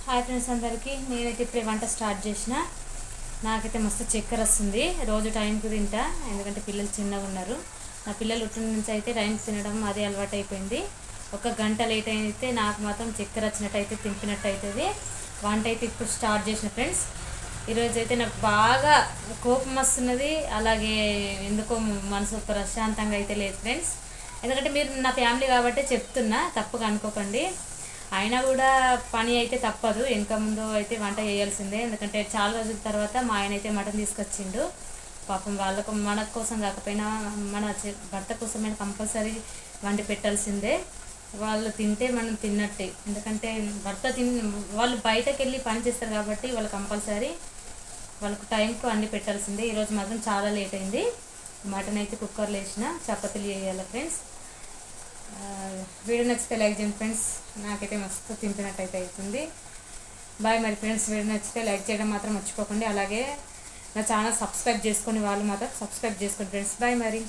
Hi friends అందరికీ. నేనైతే ఇప్పుడే వంట స్టార్ట్ చేసిన. నాకైతే మస్తు చక్కెర వస్తుంది. రోజు టైంకి తింటా, ఎందుకంటే పిల్లలు చిన్నగా ఉన్నారు. నా పిల్లలు పుట్టిన నుంచి అయితే టైంకి తినడం అదే అలవాటు అయిపోయింది. ఒక గంట లేట్ అయితే నాకు మాత్రం చక్కెర వచ్చినట్టు అయితే తింపినట్టు అవుతుంది. వంట అయితే ఇప్పుడు స్టార్ట్ చేసిన ఫ్రెండ్స్. ఈరోజు అయితే నాకు బాగా కోపం వస్తున్నది, అలాగే ఎందుకో మనసు ప్రశాంతంగా అయితే లేదు ఫ్రెండ్స్. ఎందుకంటే మీరు నా ఫ్యామిలీ కాబట్టి చెప్తున్నా, తప్పుగా అనుకోకండి. అయినా కూడా పని అయితే తప్పదు, వెనక ముందు అయితే వంట చేయాల్సిందే. ఎందుకంటే చాలా రోజుల తర్వాత మా ఆయన అయితే మటన్ తీసుకొచ్చిండు. పాపం వాళ్ళకు మన కోసం కాకపోయినా మన భర్త కోసమైనా కంపల్సరీ వండి పెట్టాల్సిందే. వాళ్ళు తింటే మనం తిన్నట్టే. ఎందుకంటే వాళ్ళు బయటకు వెళ్ళి పని చేస్తారు కాబట్టి వాళ్ళు కంపల్సరీ వాళ్ళకు టైంకు అన్ని పెట్టాల్సిందే. ఈరోజు మాత్రం చాలా లేట్ అయింది. మటన్ అయితే కుక్కర్లో వేసిన, చపాతీలు చేయాలి ఫ్రెండ్స్. వీడియో నచ్చితే లైక్ చేయండి ఫ్రెండ్స్. నాకైతే మస్తు తింపినట్టు అయితే అవుతుంది. బాయ్ మరి ఫ్రెండ్స్. వీడియో నచ్చితే లైక్ చేయడం మాత్రం మర్చిపోకండి. అలాగే నా ఛానల్ సబ్స్క్రైబ్ చేసుకుని వాళ్ళు మాత్రం సబ్స్క్రైబ్ చేసుకోండి ఫ్రెండ్స్. బాయ్ మరి.